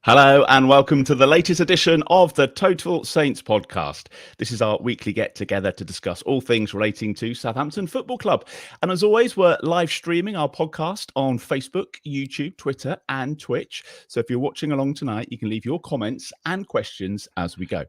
Hello and welcome to the latest edition of the Total Saints podcast. This is our weekly get-together to discuss all things relating to Southampton Football Club. And as always, we're live streaming our podcast on Facebook, YouTube, Twitter and Twitch. So if you're watching along tonight, you can leave your comments and questions as we go.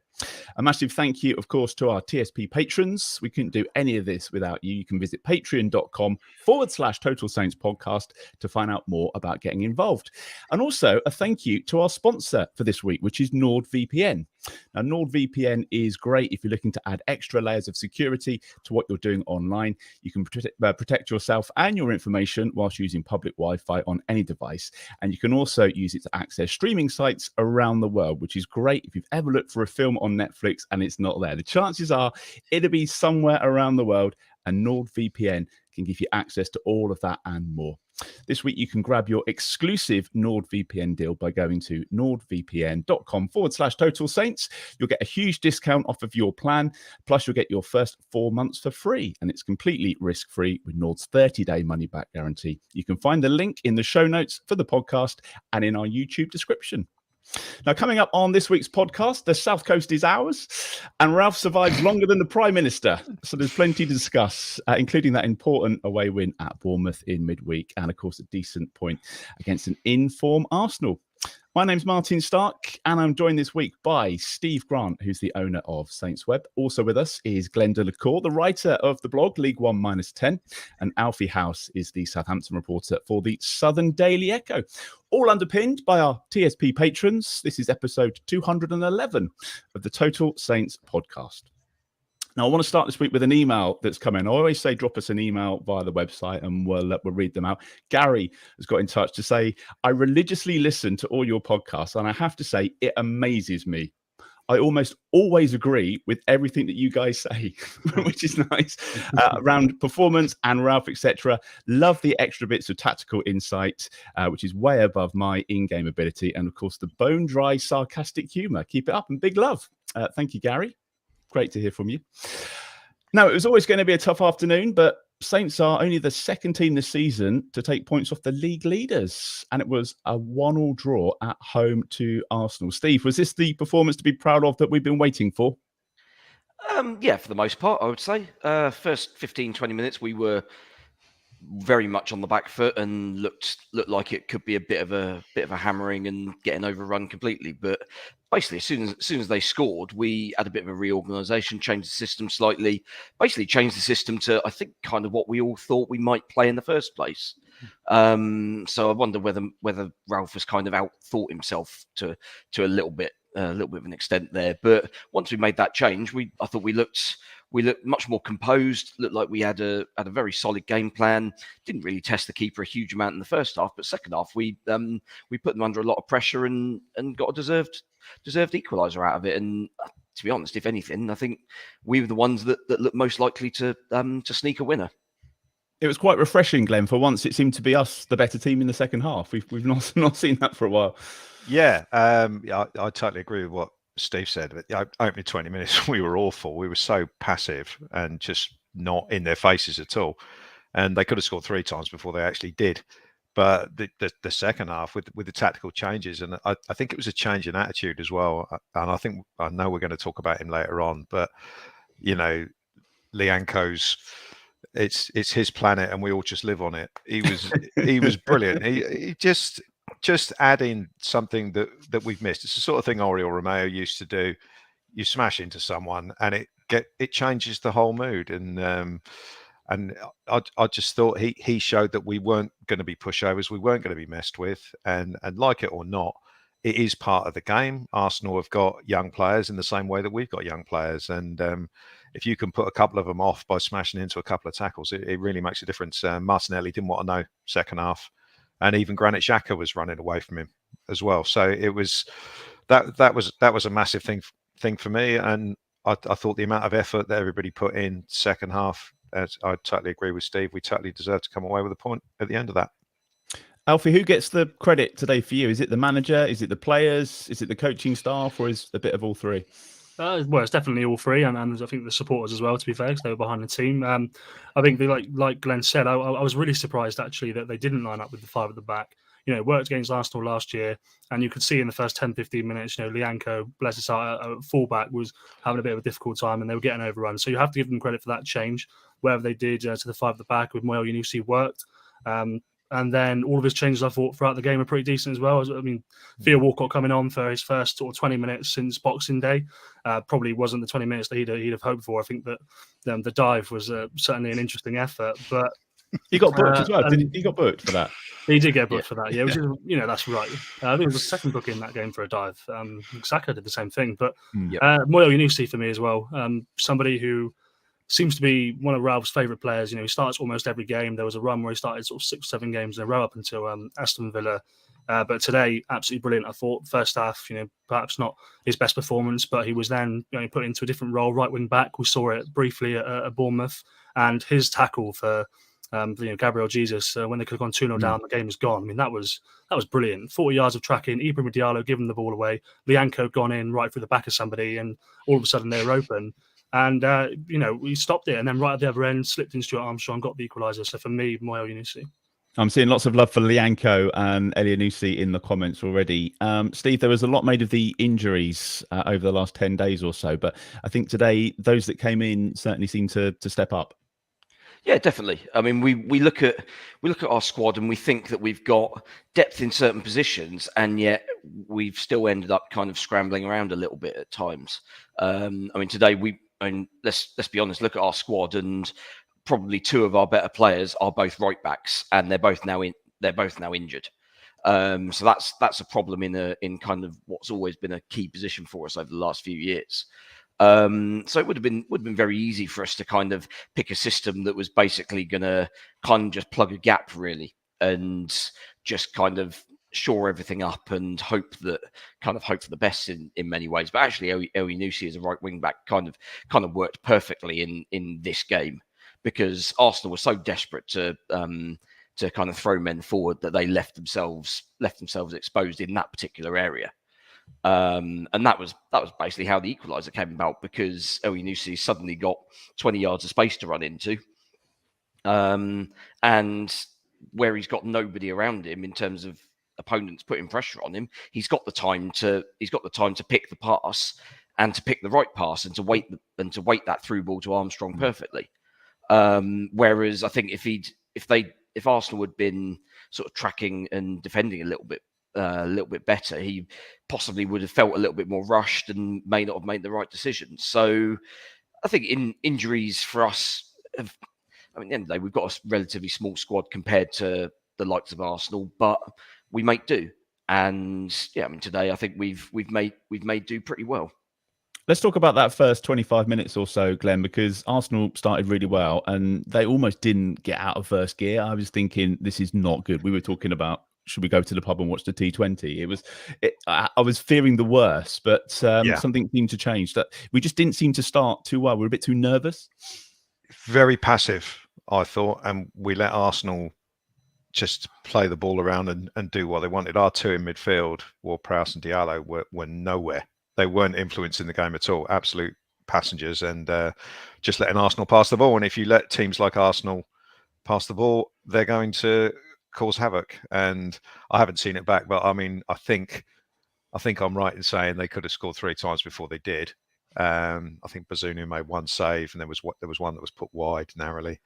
A massive thank you, of course, to our TSP patrons. We couldn't do any of this without you. You can visit patreon.com/Total Saints podcast to find out more about getting involved. And also a thank you to our sponsor for this week, which is NordVPN. Now, NordVPN is great if you're looking to add extra layers of security to what you're doing online. You can protect yourself and your information whilst using public Wi-Fi on any device. And you can also use it to access streaming sites around the world, which is great if you've ever looked for a film on Netflix and it's not there. The chances are it'll be somewhere around the world, and NordVPN can give you access to all of that and more. This week, you can grab your exclusive NordVPN deal by going to nordvpn.com/Total Saints. You'll get a huge discount off of your plan. Plus, you'll get your first 4 months for free. And it's completely risk-free with Nord's 30-day money-back guarantee. You can find the link in the show notes for the podcast and in our YouTube description. Now, coming up on this week's podcast, the South Coast is ours, and Ralph survives longer than the Prime Minister. So there's plenty to discuss, including that important away win at Bournemouth in midweek, and of course, a decent point against an in-form Arsenal. My name's Martin Starke, and I'm joined this week by Steve Grant, who's the owner of SaintsWeb. Also with us is Glen, the writer of the blog League 1-10, and Alfie House is the Southampton reporter for the Southern Daily Echo. All underpinned by our TSP patrons. This is episode 211 of the Total Saints podcast. Now, I want to start this week with an email that's come in. I always say drop us an email via the website and we'll read them out. Gary has got in touch to say, I religiously listen to all your podcasts, and I have to say it amazes me. I almost always agree with everything that you guys say, which is nice, around performance and Ralph, etc. Love the extra bits of tactical insight, which is way above my in-game ability. And of course, the bone-dry, sarcastic humour. Keep it up and big love. Thank you, Gary. Great to hear from you. Now, it was always going to be a tough afternoon, but Saints are only the second team this season to take points off the league leaders. And it was a 1-1 draw at home to Arsenal. Steve, was this the performance to be proud of that we've been waiting for? Yeah, for the most part, I would say. First 15, 20 minutes, we were very much on the back foot and looked like it could be a bit of a hammering and getting overrun completely. But basically, as soon as they scored, we had a bit of a reorganisation, changed the system slightly. Basically, changed the system to, I think, kind of what we all thought we might play in the first place. So I wonder whether Ralph has kind of outthought himself to a little bit of an extent there. But once we made that change, I thought we looked much more composed, looked like we had a very solid game plan. Didn't really test the keeper a huge amount in the first half, but second half we put them under a lot of pressure and got a deserved equaliser out of it. And to be honest, if anything, I think we were the ones that looked most likely to sneak a winner. It was quite refreshing, Glenn. For once, it seemed to be us, the better team in the second half. We've not seen that for a while. Yeah, I totally agree with what Steve said. Opening 20 minutes, we were awful. We were so passive and just not in their faces at all. And they could have scored 3 times before they actually did. But the second half with the tactical changes, and I think it was a change in attitude as well. And I know we're going to talk about him later on, but you know, Lianco's, it's his planet and we all just live on it. He was brilliant. He just adding something that we've missed. It's the sort of thing Oriol Romeo used to do. You smash into someone and it changes the whole mood. And I just thought he showed that we weren't going to be pushovers, we weren't going to be messed with, and like it or not, it is part of the game. Arsenal have got young players in the same way that we've got young players, and if you can put a couple of them off by smashing into a couple of tackles, it really makes a difference. Martinelli didn't want to know second half. And even Granit Xhaka was running away from him as well. So it was that was a massive thing for me. And I thought the amount of effort that everybody put in second half, as I totally agree with Steve, we totally deserve to come away with a point at the end of that. Alfie, who gets the credit today for you? Is it the manager? Is it the players? Is it the coaching staff? Or is it a bit of all three? Well, it's definitely all three, and I think the supporters as well, to be fair, because they were behind the team. I think, like Glenn said, I was really surprised, actually, that they didn't line up with the 5 at the back. worked against Arsenal last year, and you could see in the first 10, 15 minutes, Lianco, bless his heart, fullback, was having a bit of a difficult time, and they were getting overrun. So you have to give them credit for that change. Whatever they did to the 5 at the back with Moel Yunusi worked. And then all of his changes, I thought, throughout the game are pretty decent as well. I mean, Theo Walcott coming on for his first sort of 20 minutes since Boxing Day probably wasn't the 20 minutes that he'd have hoped for. I think that the dive was certainly an interesting effort. But he got booked as well. He got booked for that? He did get booked for that, yeah. Which is, that's right. I think it was the second book in that game for a dive. Saka did the same thing. But Moel Yunusi for me as well. Somebody who seems to be one of Ralph's favourite players. He starts almost every game. There was a run where he started sort of 6 or 7 games in a row up until Aston Villa. But today, absolutely brilliant. I thought first half, perhaps not his best performance, but he was then put into a different role, right wing back. We saw it briefly at Bournemouth, and his tackle for Gabriel Jesus when they could have gone 2-0 down, the game was gone. I mean, that was brilliant. 40 yards of tracking. Ibrahim Diallo giving the ball away. Lianco gone in right through the back of somebody, and all of a sudden they were open. And, we stopped it. And then right at the other end, slipped in Stuart Armstrong, got the equaliser. So for me, Moel Yunusi. I'm seeing lots of love for Lianco and Elyounoussi in the comments already. Steve, there was a lot made of the injuries over the last 10 days or so. But I think today, those that came in certainly seem to step up. Yeah, definitely. I mean, we look at our squad and we think that we've got depth in certain positions, and yet we've still ended up kind of scrambling around a little bit at times. I mean, today let's be honest. Look at our squad, and probably 2 of our better players are both right backs, and they're both now injured. So that's a problem in kind of what's always been a key position for us over the last few years. So it would have been very easy for us to kind of pick a system that was basically going to kind of just plug a gap really, and just kind of shore everything up and hope for the best in many ways. But actually, Elyounoussi as a right wing back kind of worked perfectly in this game, because Arsenal were so desperate to kind of throw men forward that they left themselves exposed in that particular area. And that was basically how the equaliser came about, because Elyounoussi suddenly got 20 yards of space to run into, and where he's got nobody around him in terms of opponents putting pressure on him, he's got the time to pick the pass and to pick the right pass and to wait that through ball to Armstrong perfectly. Whereas I think if Arsenal had been sort of tracking and defending a little bit better, he possibly would have felt a little bit more rushed and may not have made the right decisions. So I think in injuries for us, at the end of the day, we've got a relatively small squad compared to the likes of Arsenal, but we make do. And today I think we've made do pretty well. Let's talk about that first 25 minutes or so, Glenn, because Arsenal started really well and they almost didn't get out of first gear. I was thinking, this is not good. We were talking about, should we go to the pub and watch the T20? I was fearing the worst, but something seemed to change. That we just didn't seem to start too well. We were a bit too nervous. Very passive, I thought, and we let Arsenal just play the ball around and do what they wanted. Our 2 in midfield, Ward-Prowse and Diallo, were nowhere. They weren't influencing the game at all. Absolute passengers, and just letting Arsenal pass the ball. And if you let teams like Arsenal pass the ball, they're going to cause havoc. And I haven't seen it back, but I mean, I think I'm right in saying they could have scored 3 times before they did. I think Bazunu made 1 save, and there was one that was put wide narrowly.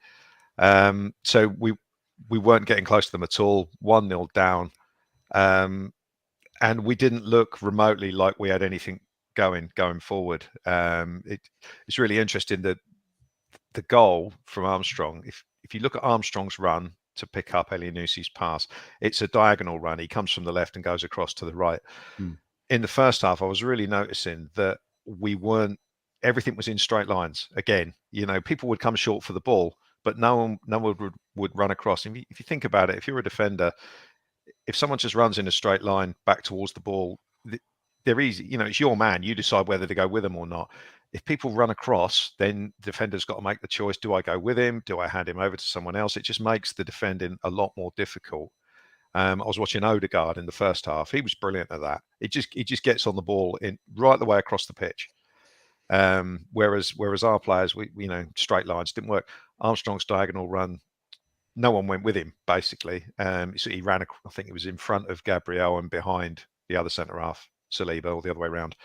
So we weren't getting close to them at all. 1-0 down, and we didn't look remotely like we had anything going forward. It's really interesting that the goal from Armstrong, if you look at Armstrong's run to pick up Elyounoussi pass, it's a diagonal run. He comes from the left and goes across to the right. In the first half, I was really noticing that everything was in straight lines. Again, people would come short for the ball, but no one would run across. If you think about it, if you're a defender, if someone just runs in a straight line back towards the ball, they're easy. It's your man. You decide whether to go with them or not. If people run across, then the defender's got to make the choice. Do I go with him? Do I hand him over to someone else? It just makes the defending a lot more difficult. I was watching Odegaard in the first half. He was brilliant at that. He just gets on the ball right the way across the pitch. Whereas our players, straight lines didn't work. Armstrong's diagonal run no one went with him, basically. So he ran, I think it was in front of Gabriel and behind the other centre half, Saliba, or the other way around.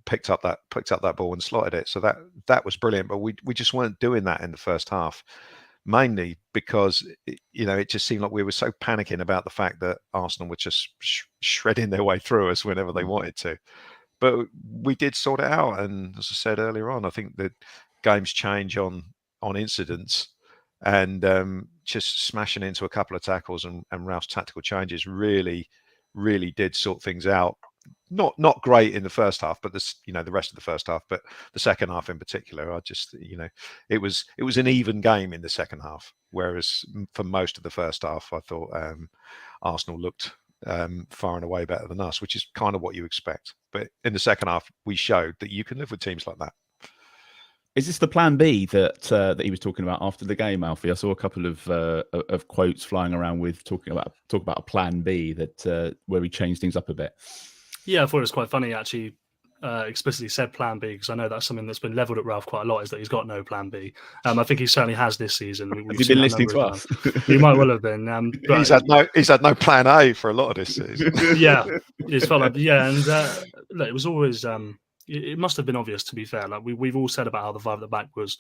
Picked up that ball and slotted it. So that was brilliant. But we just weren't doing that in the first half, mainly because it just seemed like we were so panicking about the fact that Arsenal were just shredding their way through us whenever they wanted to. But we did sort it out, and as I said earlier on, I think that games change on incidents, and just smashing into a couple of tackles and Ralph's tactical changes really did sort things out. Not great in the first half, but the rest of the first half, but the second half in particular, I just it was an even game in the second half, whereas for most of the first half, I thought Arsenal looked far and away better than us, which is kind of what you expect. But in the second half, we showed that you can live with teams like that. Is this the plan B that he was talking about after the game, Alfie? I saw a couple of quotes flying around with talking about a plan B that where we changed things up a bit. Yeah, I thought it was quite funny, actually. Explicitly said plan B, because I know that's something that's been levelled at Ralph quite a lot, is that he's got no plan B. I think he certainly has this season. Has he been listening to us? He might well have been. But he's had no plan A for a lot of this season. Yeah, it's felt like, and look, it was always it must have been obvious, to be fair. Like we've all said about how the five at the back was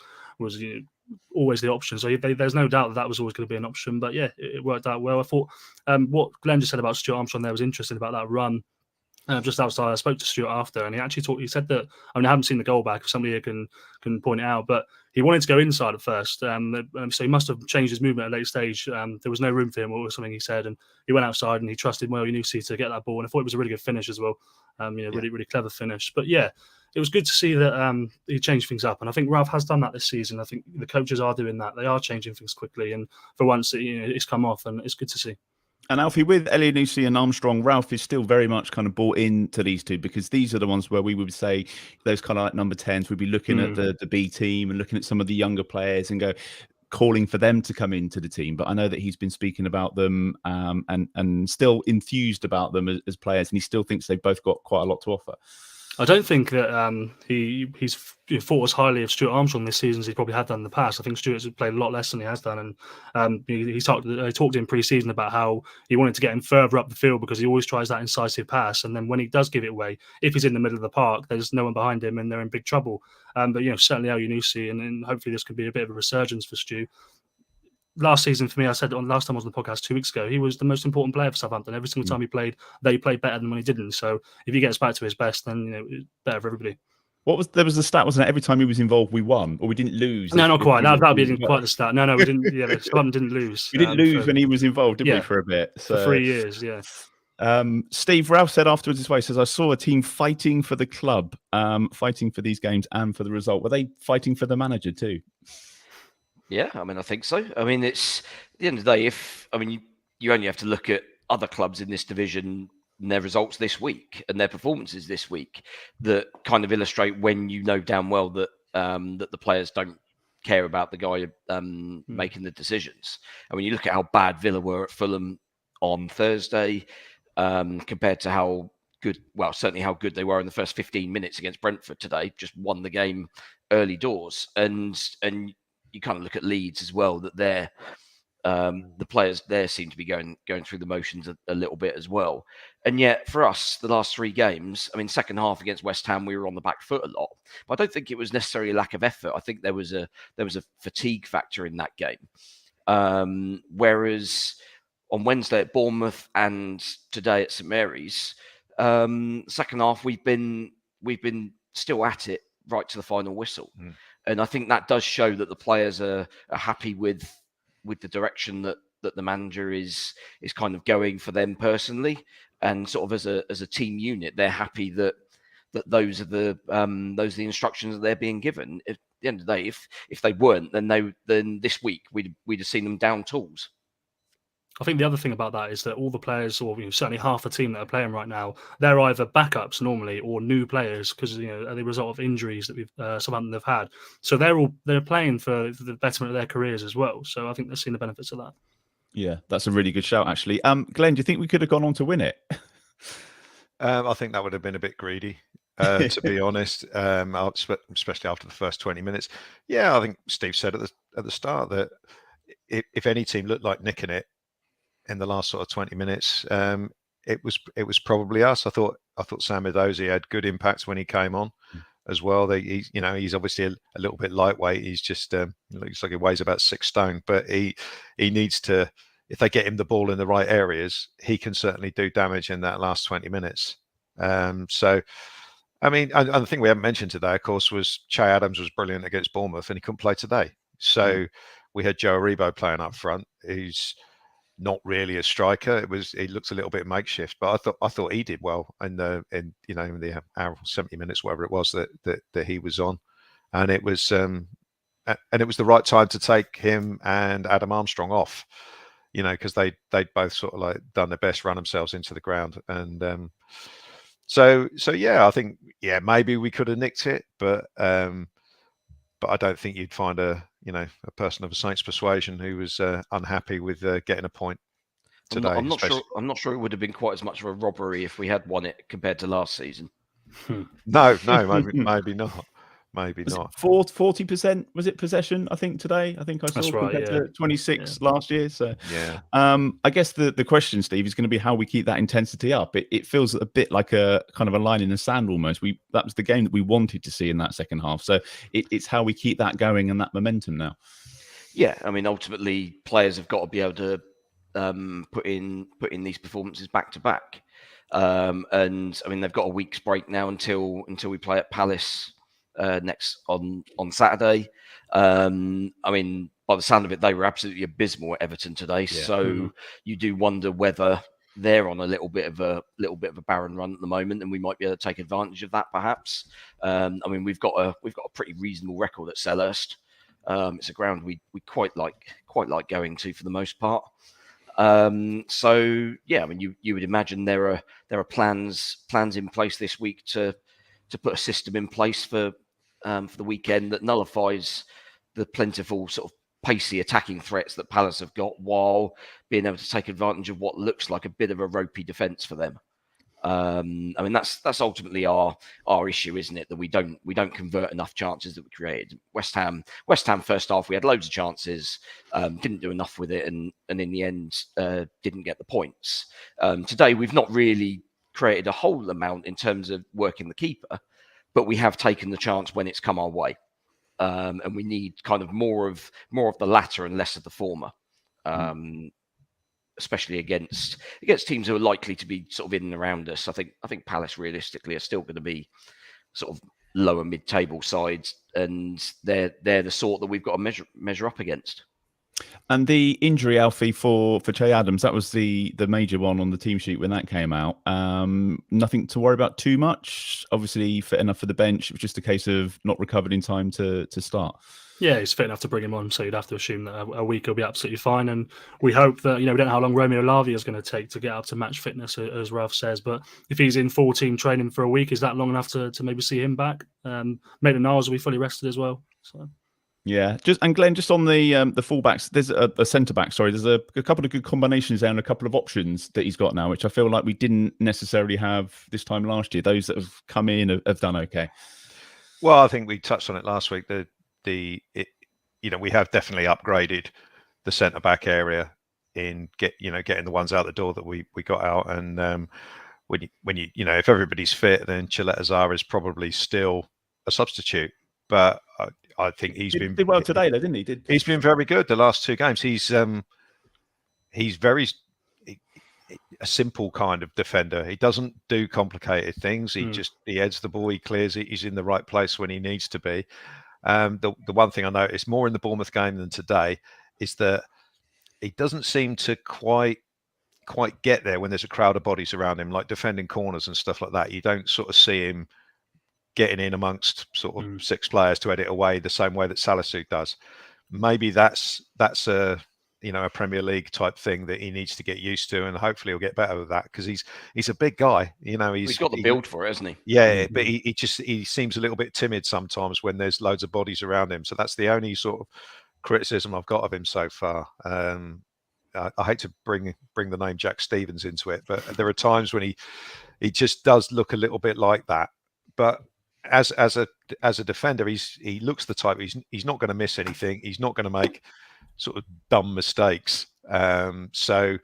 always the option. So there's no doubt that was always going to be an option. But yeah, it worked out well. I thought what Glen just said about Stuart Armstrong there was interesting about that run. Just outside, I spoke to Stuart after, and he actually he said that, I haven't seen the goal back, if somebody here can point it out, but he wanted to go inside at first. So he must have changed his movement at a late stage. There was no room for him, or something he said, and he went outside and he trusted Moyo to get that ball. And I thought it was a really good finish as well. Really, really clever finish. But yeah, it was good to see that he changed things up. And I think Ralph has done that this season. I think the coaches are doing that. They are changing things quickly. And for once, it's come off, and it's good to see. And Alfie, with Elyounoussi and Armstrong, Ralph is still very much kind of bought into these two, because these are the ones where we would say those kind of like number 10s. We'd be looking at the B team and looking at some of the younger players and calling for them to come into the team. But I know that he's been speaking about them and still enthused about them as players, and he still thinks they've both got quite a lot to offer. I don't think that he's thought as highly of Stuart Armstrong this season as he probably had done in the past. I think Stuart's played a lot less than he has done, and he talked in pre-season about how he wanted to get him further up the field, because he always tries that incisive pass, and then when he does give it away, if he's in the middle of the park, there's no one behind him and they're in big trouble. But certainly Elyounoussi, and hopefully this could be a bit of a resurgence for Stu. Last season for me, I said last time I was on the podcast 2 weeks ago, he was the most important player for Southampton. Every single time he played, they played better than when he didn't. So if he gets back to his best, then it's better for everybody. There was a stat, wasn't it? Every time he was involved, we won, or we didn't lose. No, not quite. That would be quite the stat. No, we didn't. Yeah, Southampton didn't lose. We didn't lose when he was involved, did we, for a bit? So, for 3 years, yeah. Steve, Ralph said afterwards this way, he says, I saw a team fighting for the club, fighting for these games and for the result. Were they fighting for the manager too? Yeah, I think so. It's at the end of the day, you only have to look at other clubs in this division and their results this week and their performances this week that kind of illustrate when you know damn well that that the players don't care about the guy making the decisions. And when you look at how bad Villa were at Fulham on Thursday, compared to how good, well, certainly how good they were in the first 15 minutes against Brentford today, just won the game early doors, and you kind of look at Leeds as well, that they're the players there seem to be going through the motions a little bit as well. And yet for us, the last 3 games, second half against West Ham, we were on the back foot a lot, but I don't think it was necessarily a lack of effort. I think there was a fatigue factor in that game. Whereas on Wednesday at Bournemouth and today at St Mary's, second half we've been still at it right to the final whistle. And I think that does show that the players are happy with the direction that the manager is kind of going for them personally, and sort of as a team unit, they're happy that those are the instructions that they're being given. At the end of the day, if they weren't, then this week we'd have seen them down tools. I think the other thing about that is that all the players, or certainly half the team that are playing right now, they're either backups normally or new players, because as a result of injuries that Southampton have had. So they're playing for the betterment of their careers as well. So I think they're seeing the benefits of that. Yeah, that's a really good shout, actually. Glenn, do you think we could have gone on to win it? I think that would have been a bit greedy, to be honest, especially after the first 20 minutes. Yeah, I think Steve said at the start that if any team looked like nicking it in the last sort of 20 minutes, it was probably us. I thought Sam Edozie had good impact when he came on as well. He's obviously a little bit lightweight. He's just looks like he weighs about 6 stone, but he needs to. If they get him the ball in the right areas, he can certainly do damage in that last 20 minutes. So, I mean, and the thing we haven't mentioned today, of course, was Che Adams was brilliant against Bournemouth, and he couldn't play today. So we had Joe Aribo playing up front, who's not really a striker. He looks a little bit makeshift, but I thought he did well in the hour 70 minutes, whatever it was that he was on, and it was the right time to take him and Adam Armstrong off, because they both sort of like done their best, run themselves into the ground, and so yeah, I think maybe we could have nicked it, but I don't think you'd find a person of a Saints persuasion who was unhappy with getting a point today. I'm not sure it would have been quite as much of a robbery if we had won it compared to last season. No, maybe not. Maybe not. 40% was it possession? I think today. I think I saw That's right, compared to 26 Yeah. last year. So Yeah. I guess the question, Steve, is going to be how we keep that intensity up. It feels a bit like a kind of a line in the sand almost. That was the game that we wanted to see in that second half. So it's how we keep that going and that momentum now. Yeah, I mean, ultimately, players have got to be able to put in these performances back to back. And I mean, they've got a week's break now until we play at Palace next on Saturday. I mean, by the sound of it, they were absolutely abysmal at Everton today. Yeah. So you do wonder whether they're on a little bit of a barren run at the moment, and we might be able to take advantage of that, perhaps. I mean, we've got a pretty reasonable record at Selhurst. It's a ground we quite like going to for the most part. So yeah, I mean, you would imagine there are plans in place this week to put a system in place for the weekend that nullifies the plentiful sort of pacey attacking threats that Palace have got, while being able to take advantage of what looks like a bit of a ropey defence for them. I mean, that's ultimately our issue, isn't it? That we don't convert enough chances that we created. West Ham first half, we had loads of chances, didn't do enough with it, and in the end didn't get the points. Today we've not really created a whole amount in terms of working the keeper, but we have taken the chance when it's come our way, and we need kind of more of the latter and less of the former. Especially against teams who are likely to be sort of in and around us. I think Palace realistically are still going to be sort of lower mid-table sides, and they're the sort that we've got to measure up against. And the injury, Alfie, for Che Adams, that was the major one on the team sheet when that came out. Nothing to worry about too much. Obviously fit enough for the bench. It was just a case of not recovered in time to start. Yeah, he's fit enough to bring him on, so you'd have to assume that a week he'll be absolutely fine. And we hope that, we don't know how long Romeo Lavia is going to take to get up to match fitness, as Ralph says. But if he's in full team training for a week, is that long enough to maybe see him back? Maitland-Niles will be fully rested as well. So. Yeah, and Glenn, just on the fullbacks, there's a centre back. Sorry, there's a couple of good combinations there and a couple of options that he's got now, which I feel like we didn't necessarily have this time last year. Those that have come in have done okay. Well, I think we touched on it last week. We have definitely upgraded the centre back area in getting the ones out the door that we got out, and when you if everybody's fit, then Chileta Zara is probably still a substitute, but I think he's did well today, though, didn't he? He's been very good the last 2 games. He's very a simple kind of defender. He doesn't do complicated things. He heads the ball, he clears it, he's in the right place when he needs to be. The one thing I noticed more in the Bournemouth game than today is that he doesn't seem to quite get there when there's a crowd of bodies around him, like defending corners and stuff like that. You don't sort of see him getting in amongst sort of 6 players to head it away the same way that Salisu does. Maybe that's a Premier League type thing that he needs to get used to, and hopefully he'll get better with that, because he's a big guy. He's got the build for it, hasn't he? Yeah, but he seems a little bit timid sometimes when there's loads of bodies around him. So that's the only sort of criticism I've got of him so far. I hate to bring the name Jack Stevens into it, but there are times when he just does look a little bit like that. But as a defender, he looks the type. He's not going to miss anything. He's not going to make sort of dumb mistakes. So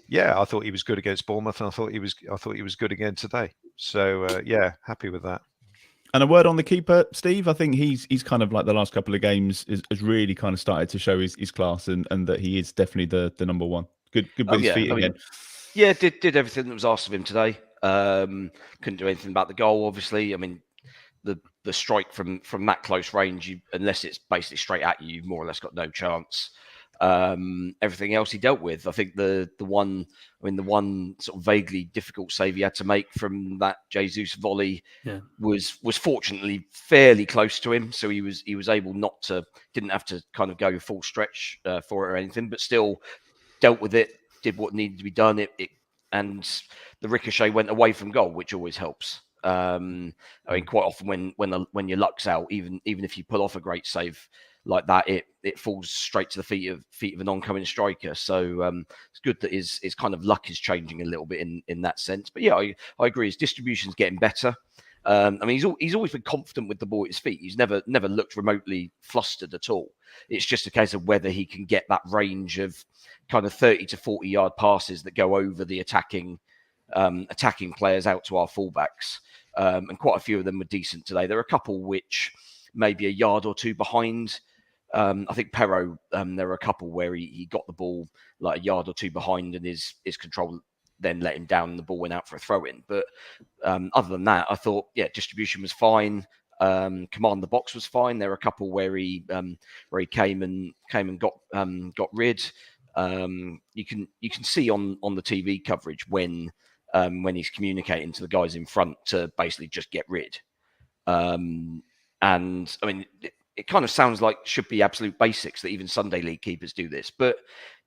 yeah, I thought he was good against Bournemouth, and I thought he was good again today. So yeah, happy with that. And a word on the keeper, Steve. I think he's kind of like the last couple of games has really kind of started to show his class, and that he is definitely the number one. Good with his feet again. Yeah, did everything that was asked of him today. Couldn't do anything about the goal, obviously. I mean, the strike from that close range, unless it's basically straight at you, you've more or less got no chance. Everything else he dealt with. I think the one sort of vaguely difficult save he had to make from that Jesus volley was fortunately fairly close to him, so he was able didn't have to kind of go full stretch for it or anything, but still dealt with it, did what needed to be done. And the ricochet went away from goal, which always helps. I mean, quite often when your luck's out, even if you pull off a great save like that, it falls straight to the feet of an oncoming striker. So it's good that his kind of luck is changing a little bit in that sense. But yeah, I agree. His distribution's getting better. I mean, he's always been confident with the ball at his feet. He's never looked remotely flustered at all. It's just a case of whether he can get that range of kind of 30 to 40 yard passes that go over the attacking players out to our fullbacks. And quite a few of them were decent today. There are a couple which maybe a yard or two behind. I think Perro, there were a couple where he got the ball like a yard or two behind, and his control then let him down and the ball went out for a throw-in. But other than that, I thought, yeah, distribution was fine. Command the box was fine. There were a couple where he came and got rid. You can see on the TV coverage when he's communicating to the guys in front to basically just get rid. And I mean, it kind of sounds like should be absolute basics that even Sunday League keepers do this, but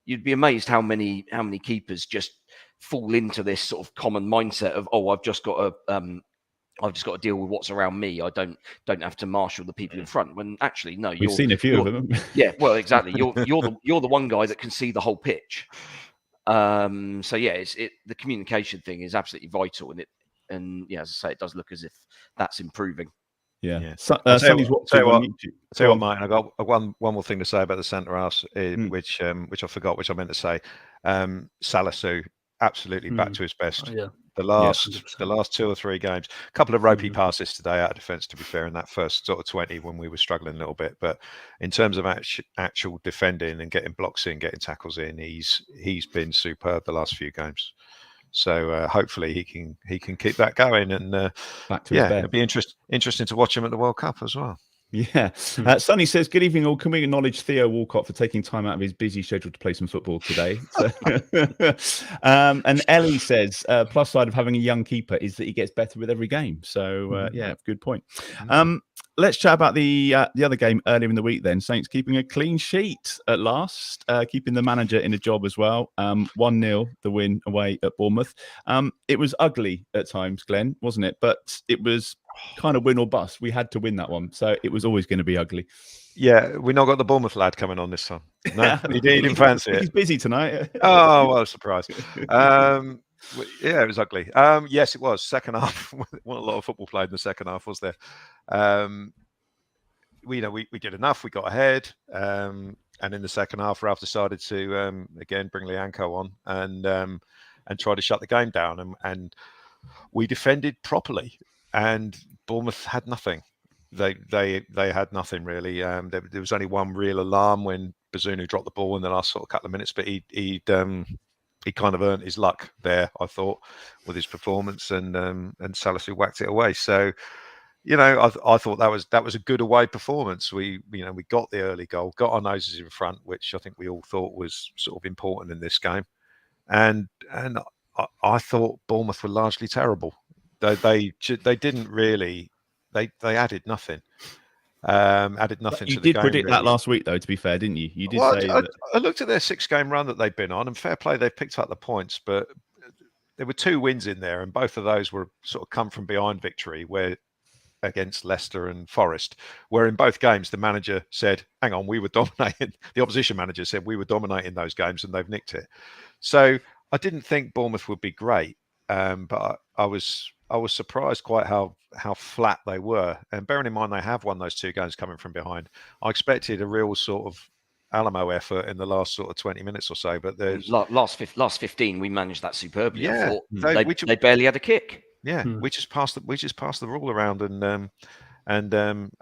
you'd be amazed how many keepers just fall into this sort of common mindset of, oh, I've just got to deal with what's around me. I don't have to marshal the people in front. When actually, no, we've seen a few of them. Yeah, well, exactly. You're the one guy that can see the whole pitch. So yeah, the communication thing is absolutely vital, and yeah, as I say, it does look as if that's improving. Yeah. Tell you what, Martin, I got one more thing to say about the centre halves, which I forgot, which I meant to say. Salisu absolutely back to his best. Yeah. The last 2 or 3 games, a couple of ropey passes today out of defence, to be fair, in that first sort of 20 when we were struggling a little bit. But in terms of actual defending and getting blocks in, getting tackles in, he's been superb the last few games. So hopefully he can keep that going, and back to his best. It'll be interesting to watch him at the World Cup as well. Yeah. Sonny says, good evening all. Can we acknowledge Theo Walcott for taking time out of his busy schedule to play some football today? And Ellie says, plus side of having a young keeper is that he gets better with every game. So yeah, good point. Let's chat about the other game earlier in the week then. Saints keeping a clean sheet at last, keeping the manager in a job as well. 1-0 the win away at Bournemouth. It was ugly at times, Glenn, wasn't it? But it was kind of win or bust. We had to win that one, so it was always going to be ugly. Yeah, we not got the Bournemouth lad coming on this time. No, he didn't fancy it. He's busy tonight. Oh, well, surprise. Yeah, it was ugly. Yes, it was. Second half, not a lot of football played in the second half, was there? We did enough. We got ahead, and in the second half, Ralph decided to again bring Lianco on and try to shut the game down, and we defended properly. And Bournemouth had nothing. They had nothing really. There was only one real alarm when Bazunu dropped the ball in the last sort of couple of minutes, but he kind of earned his luck there, I thought, with his performance, and Salisu whacked it away. So, I thought that was a good away performance. We got the early goal, got our noses in front, which I think we all thought was sort of important in this game, and I thought Bournemouth were largely terrible. They didn't really. They added nothing. Added nothing to the game. You did predict that last week, though. To be fair, didn't you? You did say that. I looked at their 6-game run that they've been on, and fair play, they've picked up the points. But there were 2 wins in there, and both of those were sort of come from behind victory, where against Leicester and Forest, where in both games the manager said, "Hang on, we were dominating." The opposition manager said we were dominating those games, and they've nicked it. So I didn't think Bournemouth would be great, but I was surprised quite how flat they were. And bearing in mind they have won those 2 games coming from behind, I expected a real sort of Alamo effort in the last sort of 20 minutes or so. But there's last 15, we managed that superbly. Yeah, I thought they barely had a kick. Yeah, we just passed the ball around, and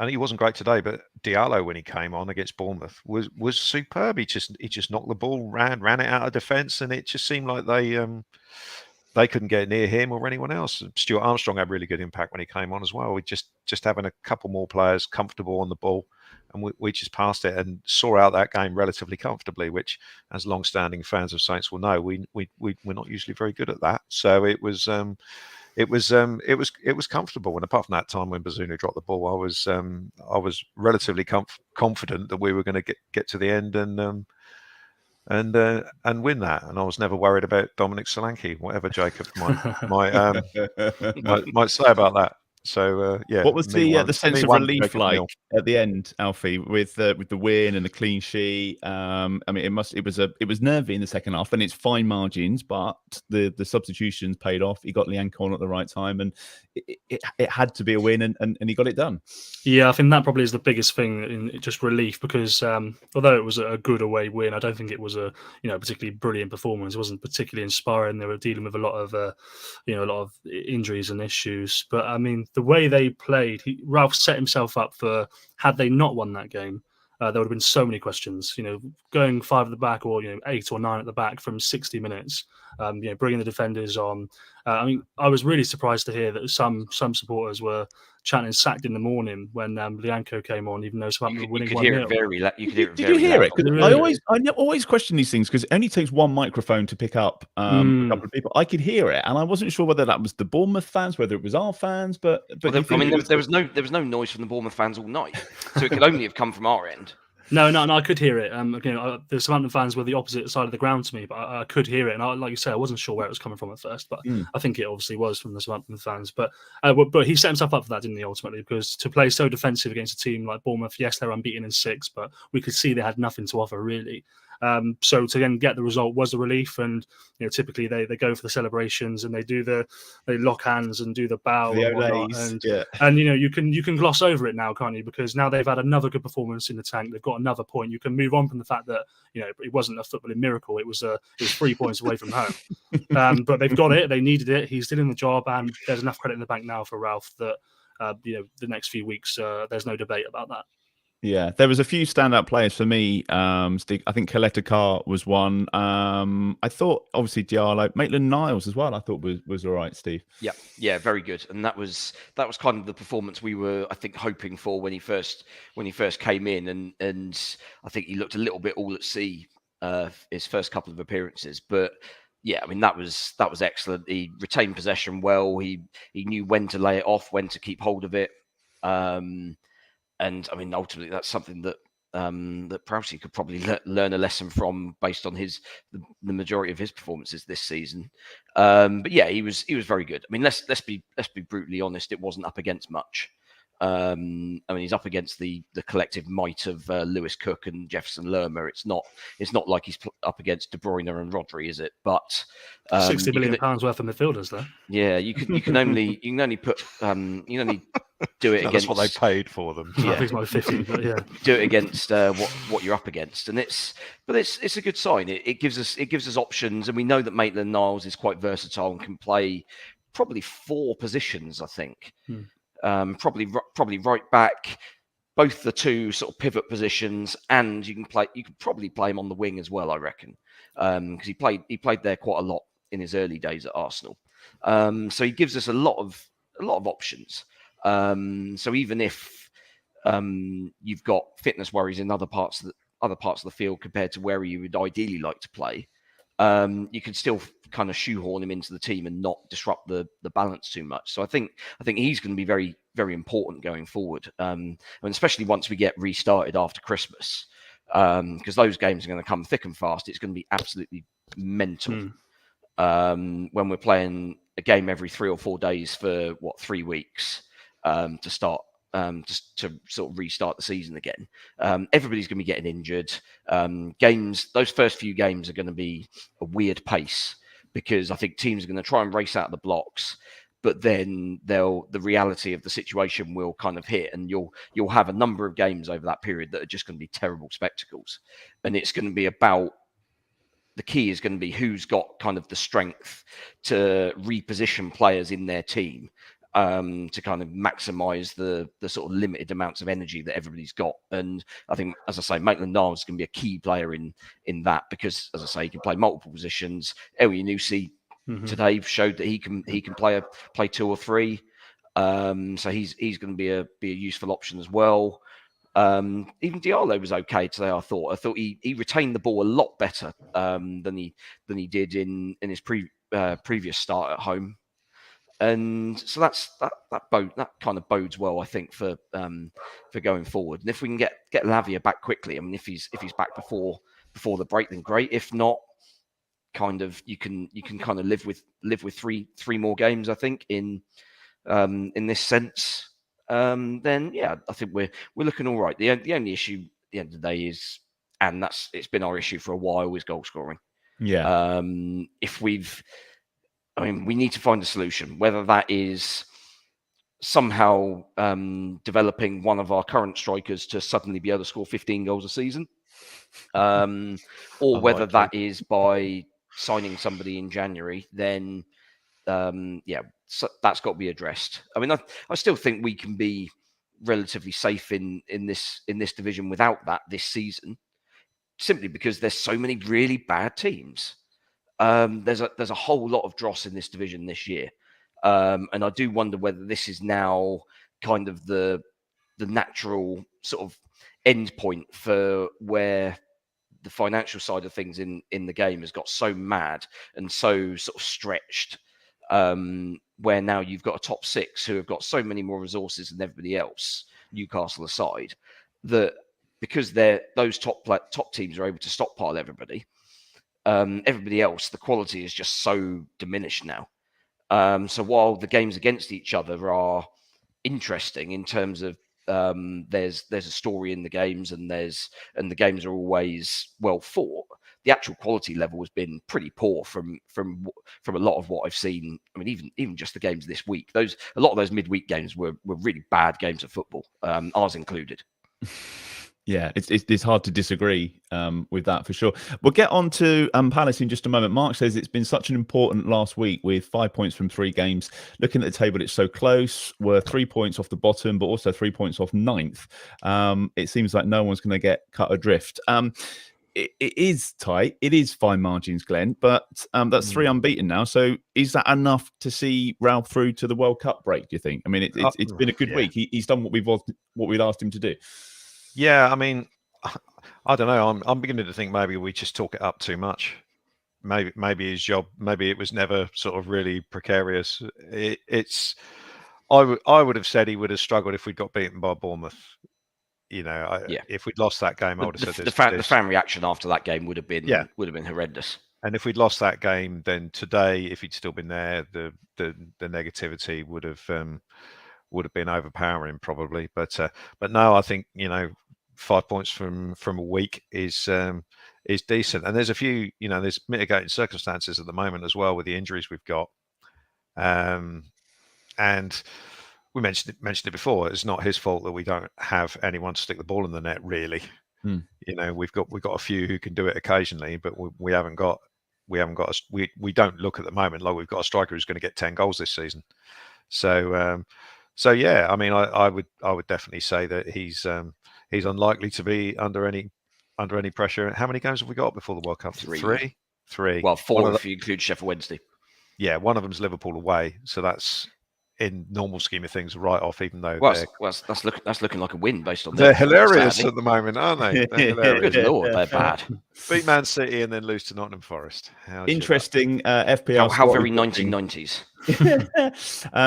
he wasn't great today. But Diallo, when he came on against Bournemouth, was superb. He just knocked the ball, ran it out of defence, and it just seemed like they couldn't get near him or anyone else. Stuart Armstrong had really good impact when he came on as well. We just having a couple more players comfortable on the ball, and we just passed it and saw out that game relatively comfortably, which, as long-standing fans of Saints will know, we're not usually very good at that. So it was comfortable. And apart from that time when Bazunu dropped the ball, I was relatively confident that we were going to get to the end and win that. And I was never worried about Dominic Solanke, whatever Jacob might say about that. So yeah. What was the sense of relief like at the end, Alfie, with the win and the clean sheet? I mean, it was nervy in the second half, and it's fine margins, but the substitutions paid off. He got Lianco on at the right time, and it had to be a win, and he got it done. Yeah, I think that probably is the biggest thing in just relief, because although it was a good away win, I don't think it was a particularly brilliant performance. It wasn't particularly inspiring. They were dealing with a lot of injuries and issues, but I mean, the way they played, Ralph set himself up for, had they not won that game, there would have been so many questions. Going 5 at the back, or 8 or 9 at the back from 60 minutes. Bringing the defenders on. I mean, I was really surprised to hear that some supporters were chanting "sacked" in the morning when Lianco came on, even though Southampton were winning 1-0. Did you hear it? Because I always question these things, because it only takes one microphone to pick up a couple of people. I could hear it, and I wasn't sure whether that was the Bournemouth fans, whether it was our fans, but there was no noise from the Bournemouth fans all night, so it could only have come from our end. No, I could hear it. The Southampton fans were the opposite side of the ground to me, but I could hear it. And like you say, I wasn't sure where it was coming from at first, but I think it obviously was from the Southampton fans. But he set himself up for that, didn't he, ultimately? Because to play so defensive against a team like Bournemouth, yes, they're unbeaten in 6, but we could see they had nothing to offer, really. So to then get the result was a relief, and typically they go for the celebrations and they lock hands and do the bow and whatnot, and you can gloss over it now, can't you? Because now they've had another good performance in the tank. They've got another point. You can move on from the fact that it wasn't a footballing miracle. It was 3 points away from home, but they've got it. They needed it. He's still in the job, and there's enough credit in the bank now for Ralph that the next few weeks there's no debate about that. Yeah, there was a few standout players for me. Steve, I think Coletta Carr was one. I thought obviously Diallo, Maitland-Niles as well. I thought was all right, Steve. Yeah, very good. And that was kind of the performance we were, I think, hoping for when he first came in, and I think he looked a little bit all at sea his first couple of appearances, but. Yeah, I mean that was excellent. He retained possession well. He knew when to lay it off, when to keep hold of it. And I mean, ultimately, that's something that that Prowse could probably learn a lesson from, based on the majority of his performances this season. But yeah, he was very good. I mean, let's be brutally honest. It wasn't up against much. I mean, he's up against the collective might of Lewis Cook and Jefferson Lerma. It's not like he's up against De Bruyne and Rodri, is it? But £60 million worth of midfielders, though. Yeah, you can only put you only do it against what they paid for them. Yeah. I think it's like 50, but yeah. Do it against what you're up against, and it's a good sign. It gives us options, and we know that Maitland-Niles is quite versatile and can play probably 4 positions, I think. Probably right back, both the 2 sort of pivot positions, and you could probably play him on the wing as well, I reckon, because he played there quite a lot in his early days at Arsenal. So he gives us a lot of options. So even if you've got fitness worries in other parts of the field compared to where you would ideally like to play, you can still kind of shoehorn him into the team and not disrupt the balance too much. So I think he's going to be very, very important going forward, and especially once we get restarted after Christmas, because those games are going to come thick and fast. It's going to be absolutely mental when we're playing a game every 3 or 4 days for 3 weeks to start. Just to sort of restart the season again. Everybody's going to be getting injured. Those first few games are going to be a weird pace, because I think teams are going to try and race out the blocks. but then the reality of the situation will kind of hit, and you'll have a number of games over that period that are just going to be terrible spectacles. And it's going to be about, the key is going to be who's got kind of the strength to reposition players in their team to kind of maximize the sort of limited amounts of energy that everybody's got. And I think, as I say, Maitland-Niles is going to be a key player in that, because, as I say, he can play multiple positions. Elyounoussi today showed that he can play 2 or 3. So he's going to be a useful option as well. Even Diallo was okay today. I thought he retained the ball a lot better than he did in his previous start at home. And so that kind of bodes well, I think, for going forward. And if we can get Lavia back quickly, I mean, if he's back before the break, then great. If not, kind of you can kind of live with 3 more games, I think, in this sense. Then yeah, I think we're looking all right. The only issue at the end of the day is, and it's been our issue for a while, is goal scoring. Yeah. We need to find a solution, whether that is somehow developing one of our current strikers to suddenly be able to score 15 goals a season, or whether that is by signing somebody in January. Then so that's got to be addressed. I mean, I still think we can be relatively safe in this division without that this season, simply because there's so many really bad teams. There's a whole lot of dross in this division this year, and I do wonder whether this is now kind of the natural sort of end point for where the financial side of things in the game has got so mad and so sort of stretched, where now you've got a top 6 who have got so many more resources than everybody else, Newcastle aside, that because those top teams are able to stockpile everybody. Everybody else, the quality is just so diminished now. So while the games against each other are interesting in terms of there's a story in the games, and the games are always well fought, the actual quality level has been pretty poor from a lot of what I've seen. I mean, even just the games this week, a lot of those midweek games were really bad games of football, ours included. Yeah, it's hard to disagree with that for sure. We'll get on to Palace in just a moment. Mark says it's been such an important last week with 5 points from 3 games. Looking at the table, it's so close. We're 3 points off the bottom, but also 3 points off 9th. It seems like no one's going to get cut adrift. It is tight. It is fine margins, Glenn, but that's 3 unbeaten now. So is that enough to see Ralph through to the World Cup break, do you think? I mean, it's been a good week. He's done what we'd asked him to do. Yeah, I mean, I don't know. I'm beginning to think maybe we just talk it up too much. Maybe his job, maybe it was never sort of really precarious. I would have said he would have struggled if we'd got beaten by Bournemouth. You know, if we'd lost that game, I would have said the fan reaction after that game would have been horrendous. And if we'd lost that game, then today, if he'd still been there, the negativity would have been overpowering probably. But no, I think 5 points from a week is decent. And there's a few, there's mitigating circumstances at the moment as well with the injuries we've got. And we mentioned it before. It's not his fault that we don't have anyone to stick the ball in the net, really. We've got a few who can do it occasionally, but we don't look at the moment like we've got a striker who's going to get 10 goals this season. So yeah, I mean, I would definitely say that he's unlikely to be under any pressure. How many games have we got before the World Cup? 3. Well, 4 if you include Sheffield Wednesday. Yeah, one of them's Liverpool away, so that's, in normal scheme of things, right off. Even though that's looking like a win based on they're hilarious at the moment, aren't they? Good lord, they're bad. Beat Man City and then lose to Nottingham Forest. Interesting FPL. How very 1990s.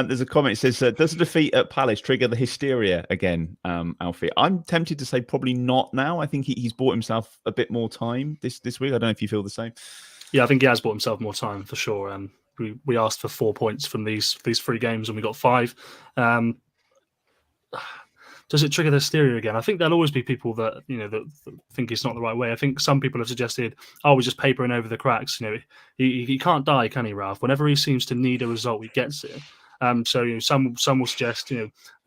There's a comment. It says, does a defeat at Palace trigger the hysteria again, Alfie? I'm tempted to say probably not now. I think he's bought himself a bit more time this week. I don't know if you feel the same. Yeah, I think he has bought himself more time for sure. We asked for 4 points from these 3 games and we got 5. Does it trigger the hysteria again? I think there'll always be people that that think it's not the right way. I think some people have suggested, we're just papering over the cracks. He can't die, can he, Ralph? Whenever he seems to need a result, he gets it. So some will suggest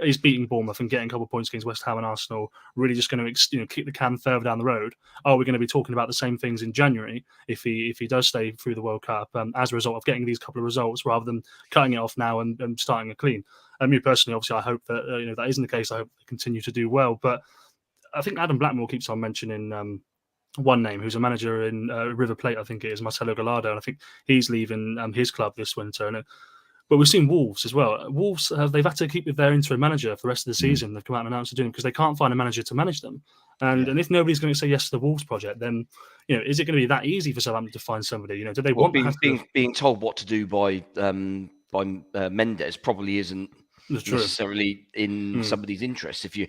he's beating Bournemouth and getting a couple of points against West Ham and Arsenal, really just going to kick the can further down the road. Are we going to be talking about the same things in January if he does stay through the World Cup as a result of getting these couple of results rather than cutting it off now and starting a clean? Me personally, obviously, I hope that that isn't the case. I hope they continue to do well, but I think Adam Blackmore keeps on mentioning one name, who's a manager in River Plate, I think it is, Marcelo Gallardo, and I think he's leaving his club this winter. But we've seen Wolves as well. Wolves, they've had to keep with their interim manager for the rest of the season. They've come out and announced to do them because they can't find a manager to manage them. And if nobody's going to say yes to the Wolves project, then is it going to be that easy for Southampton to find somebody? Do they want being told what to do by Mendes probably isn't necessarily in somebody's interest. If you're,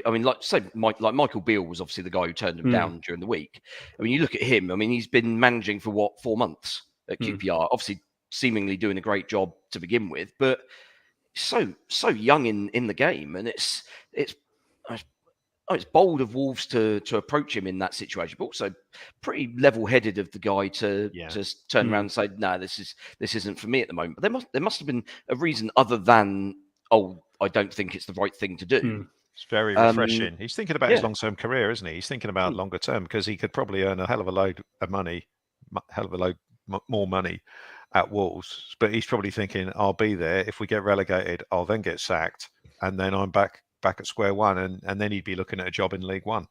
I mean, like Michael Beale was obviously the guy who turned him down during the week. I mean, you look at him. I mean, he's been managing for 4 months at QPR. Obviously, seemingly doing a great job to begin with, but so young in the game, and it's bold of Wolves to approach him in that situation, but also pretty level-headed of the guy to just turn around and say, "No, this isn't for me at the moment." But there must have been a reason other than, I don't think it's the right thing to do. It's very refreshing. He's thinking about his long-term career, isn't he? He's thinking about longer term because he could probably earn a hell of a load of money, more money at Wolves, but he's probably thinking, I'll be there. If we get relegated, I'll then get sacked, and then I'm back at square one, and then he'd be looking at a job in League One.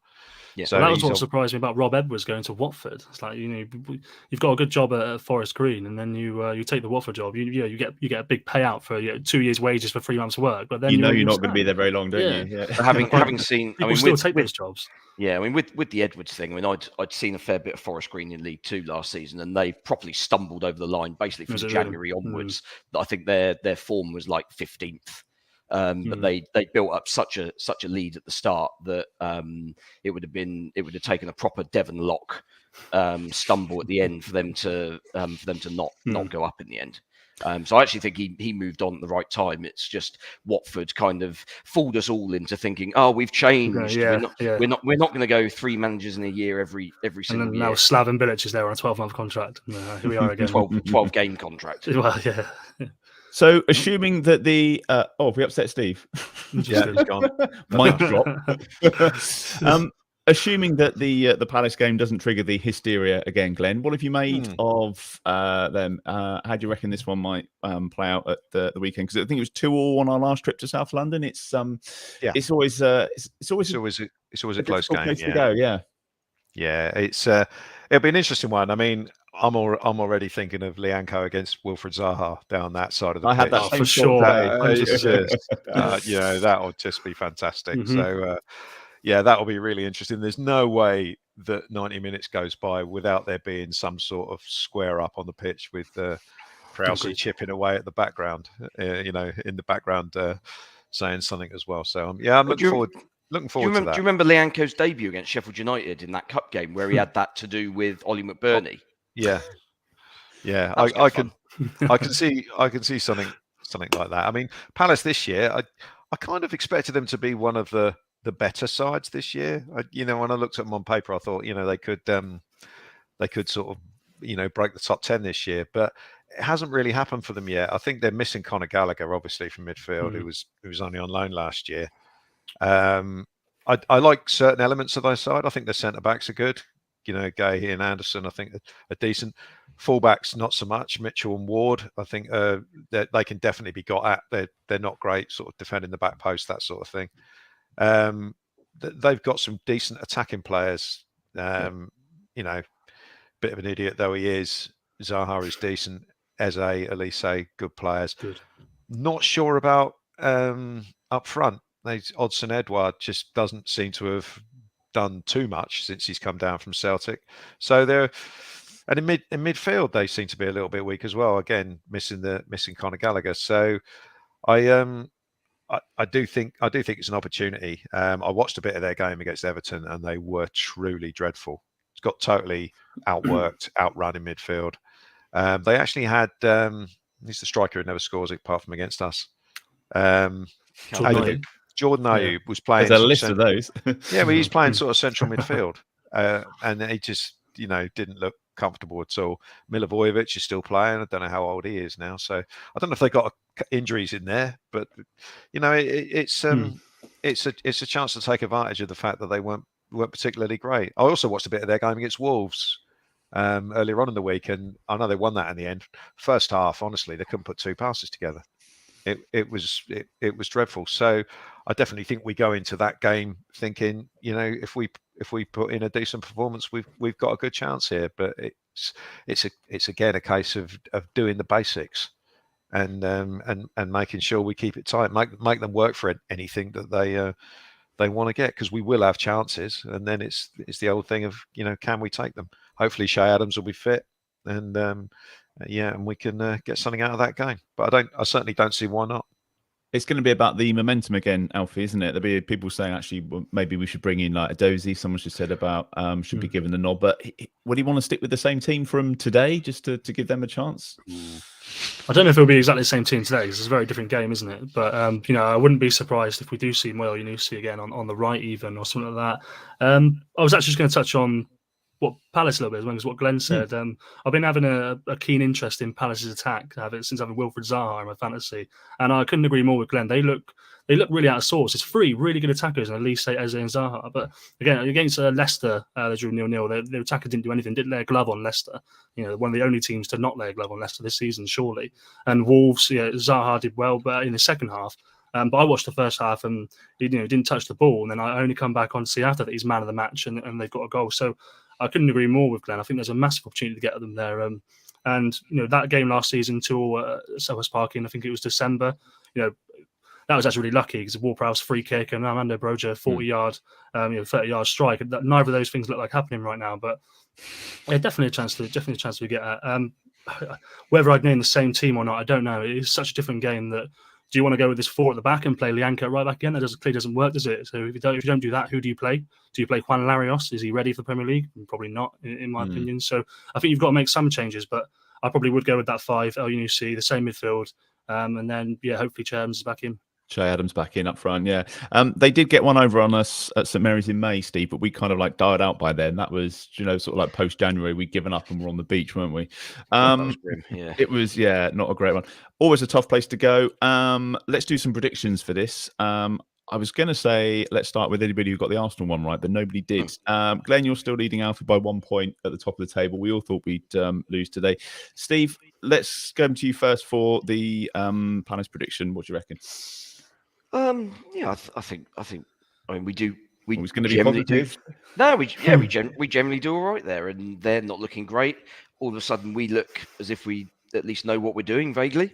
Yeah, so that was what surprised me about Rob Edwards going to Watford. It's like you've got a good job at Forest Green, and then you take the Watford job. You get a big payout for 2 years' wages for 3 months' work. But then you're not going to be there very long, don't you? Yeah. Having seen, people still take those jobs. Yeah, I mean, with the Edwards thing, I mean, I'd seen a fair bit of Forest Green in League Two last season, and they properly stumbled over the line basically from January onwards. I think their form was like 15th. But they built up such a lead at the start that it would have taken a proper Devon Lock stumble at the end for them to not go up in the end. So I actually think he moved on at the right time. It's just Watford kind of fooled us all into thinking, oh, we've changed. We're not going to go 3 managers in a year every single year. Now Slaven Bilic is there on a 12-month contract. Here we are again. 12 game contract. Well, yeah. So, assuming that we upset Steve. Yeah, he's gone. Mic drop. Assuming that the Palace game doesn't trigger the hysteria again, Glenn, what have you made of them? How do you reckon this one might play out at the weekend? Because I think it was 2-2 on our last trip to South London. It's always a close game. To go, yeah. It'll be an interesting one. I mean, I'm already thinking of Lianco against Wilfred Zaha down that side of the pitch. I had that for sure. That'll just be fantastic. So. That'll be really interesting. There's no way that 90 minutes goes by without there being some sort of square up on the pitch with Prowse chipping away at the background, in the background saying something as well. So, I'm looking forward to that. Do you remember Lianco's debut against Sheffield United in that cup game where he had that to do with Ollie McBurney? Yeah. I can see something like that. I mean, Palace this year, I kind of expected them to be one of the better sides this year. When I looked at them on paper, I thought, they could sort of, break the top 10 this year, but it hasn't really happened for them yet. I think they're missing Conor Gallagher, obviously, from midfield, who was only on loan last year. I like certain elements of their side. I think their centre backs are good. Gay and Anderson, I think, are decent. Fullbacks, not so much. Mitchell and Ward, I think they can definitely be got at. They're not great, sort of defending the back post, that sort of thing. They've got some decent attacking players. Bit of an idiot though he is. Zaha is decent. Eze, Elise, good players. Good. Not sure about up front. Odsonne Edouard just doesn't seem to have done too much since he's come down from Celtic. So in midfield they seem to be a little bit weak as well. Again, missing Conor Gallagher. So I do think it's an opportunity. I watched a bit of their game against Everton, and they were truly dreadful. It's got totally outworked, outrun in midfield. They actually had he's the striker who never scores apart from against us. Jordan Ayew was playing. There's a list of those. But he's playing sort of central midfield, and he just didn't look comfortable at all. Milivojevic is still playing. I don't know how old he is now. So I don't know if they got injuries in there, but it's a chance to take advantage of the fact that they weren't particularly great. I also watched a bit of their game against Wolves earlier on in the week, and I know they won that in the end. First half, honestly, they couldn't put two passes together. It was dreadful. So I definitely think we go into that game thinking, if we put in a decent performance, we've got a good chance here. But it's again a case of doing the basics and making sure we keep it tight, make them work for anything that they want to get, because we will have chances, and then it's the old thing of can we take them? Hopefully Shay Adams will be fit, and and we can get something out of that game. But I certainly don't see why not. It's going to be about the momentum again, Alfie, isn't it? There'll be people saying, actually, well, maybe we should bring in like a Dozy. Someone just said about should be given the nod. But would he want to stick with the same team from today just to give them a chance? I don't know if it'll be exactly the same team today, because it's a very different game, isn't it? But I wouldn't be surprised if we do see Moyo Yunusi again on the right, even, or something like that. I was actually just going to touch on what Palace a little bit as well, as what Glen said. I've been having a keen interest in Palace's attack since having Wilfred Zaha in my fantasy, and I couldn't agree more with Glen. They look really out of sorts. It's three really good attackers, and Elise, Eze, and Zaha. But again, against Leicester, they drew 0-0. Their attacker didn't do anything, didn't lay a glove on Leicester. One of the only teams to not lay a glove on Leicester this season, surely. And Wolves, Zaha did well, but in the second half. But I watched the first half, and he didn't touch the ball. And then I only come back on to see after that he's man of the match, and they've got a goal. So I couldn't agree more with Glenn. I think there's a massive opportunity to get at them there. And that game last season to Selhurst Park in, I think it was December. That was actually really lucky, because Ward-Prowse free kick and Armando Broja 40-yard, 30-yard strike. Neither of those things look like happening right now, but definitely a chance to get at. Whether I'd name the same team or not, I don't know. It is such a different game that. Do you want to go with this four at the back and play Lianca at right back again? That clearly doesn't work, does it? So if you don't do that, who do you play? Do you play Juan Larios? Is he ready for the Premier League? Probably not, in my opinion. So I think you've got to make some changes, but I probably would go with that 5, El Yunusi, the same midfield, and then hopefully Shay Adams is back in. Shay Adams back in up front, yeah. They did get one over on us at St Mary's in May, Steve, but we kind of like died out by then. That was, sort of like post-January. We'd given up and we're on the beach, weren't we? That was grim, yeah. It was, not a great one. Always a tough place to go. Let's do some predictions for this. I was going to say, let's start with anybody who got the Arsenal one right, but nobody did. Glenn, you're still leading Alfie by 1 point at the top of the table. We all thought we'd lose today. Steve, let's go to you first for the Palace prediction. What do you reckon? I think. I mean, we do. It's going to be positive. We generally do all right there, and they're not looking great. All of a sudden, we look as if we at least know what we're doing vaguely.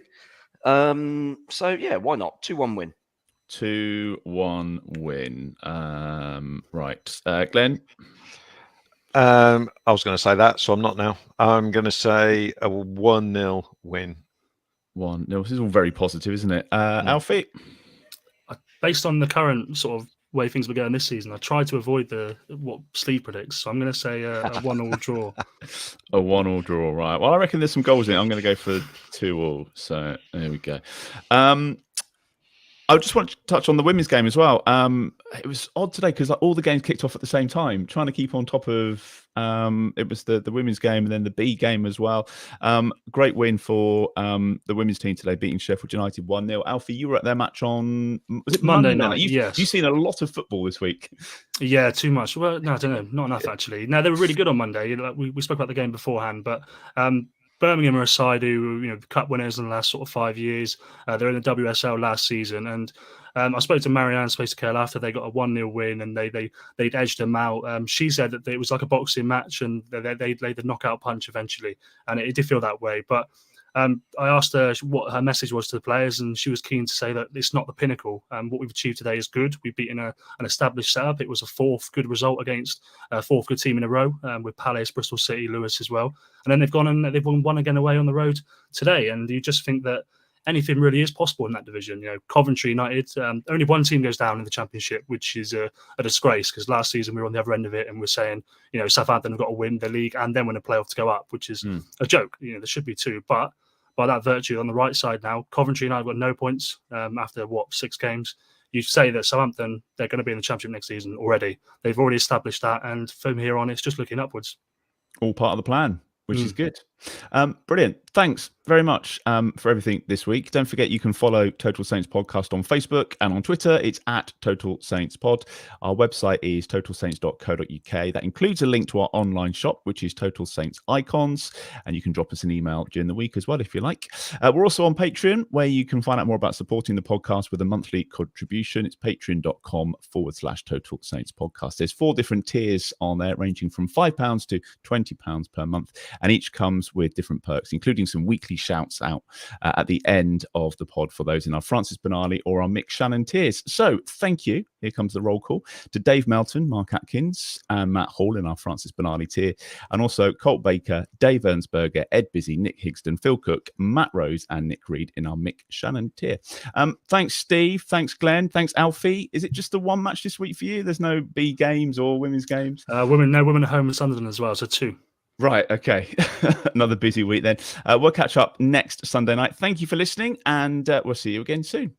So yeah, why not? 2-1 win. 2-1 win. Right, Glenn. I was going to say that, so I'm not now. I'm going to say a 1-0 win. 1-0. This is all very positive, isn't it? Alfie. Based on the current sort of way things were going this season, I tried to avoid what Steve predicts. So I'm going to say a 1-1 draw. A 1-1 draw, right. Well, I reckon there's some goals in it. I'm going to go for 2-2. So there we go. I just want to touch on the women's game as well. It was odd today because all the games kicked off at the same time, trying to keep on top of it was the women's game and then the B game as well. Great win for the women's team today, beating Sheffield United 1-0. Alfie, you were at their match on, was it Monday night? Yes. You've seen a lot of football this week. Yeah, too much. Well, no, I don't know. Not enough, actually. No, they were really good on Monday. We spoke about the game beforehand, but Birmingham are a side who, cup winners in the last sort of 5 years. They're in the WSL last season, and I spoke to Marianne Space-Curl after they got a 1-0 win, and they'd edged them out. She said that it was like a boxing match, and they'd laid the knockout punch eventually, and it did feel that way. But I asked her what her message was to the players, and she was keen to say that it's not the pinnacle. What we've achieved today is good. We've beaten an established setup. It was a fourth good result against a fourth good team in a row, with Palace, Bristol City, Lewis as well. And then they've gone and they've won one again away on the road today. And you just think that anything really is possible in that division. Coventry United, only one team goes down in the Championship, which is a disgrace, because last season we were on the other end of it and we're saying, Southampton have got to win the league and then win a playoff to go up, which is a joke. There should be two, but by that virtue, on the right side now, Coventry United got no points after 6 games. You say that Southampton, they're going to be in the Championship next season already. They've already established that, and from here on, it's just looking upwards. All part of the plan. which is good. Brilliant. Thanks very much for everything this week. Don't forget you can follow Total Saints Podcast on Facebook and on Twitter. It's at Total Saints Pod. Our website is totalsaints.co.uk. That includes a link to our online shop, which is Total Saints Icons. And you can drop us an email during the week as well, if you like. We're also on Patreon, where you can find out more about supporting the podcast with a monthly contribution. It's patreon.com/Total Saints Podcast. There's 4 different tiers on there, ranging from £5 to £20 per month. And each comes with different perks, including some weekly shouts out at the end of the pod for those in our Francis Benali or our Mick Shannon tiers. So thank you. Here comes the roll call to Dave Melton, Mark Atkins, and Matt Hall in our Francis Benali tier, and also Colt Baker, Dave Ernsberger, Ed Busy, Nick Higston, Phil Cook, Matt Rose, and Nick Reed in our Mick Shannon tier. Thanks, Steve. Thanks, Glenn. Thanks, Alfie. Is it just the one match this week for you? There's no B games or women's games? Women at home with Sunderland as well, so 2. Right, okay. Another busy week then. We'll catch up next Sunday night. Thank you for listening, and we'll see you again soon.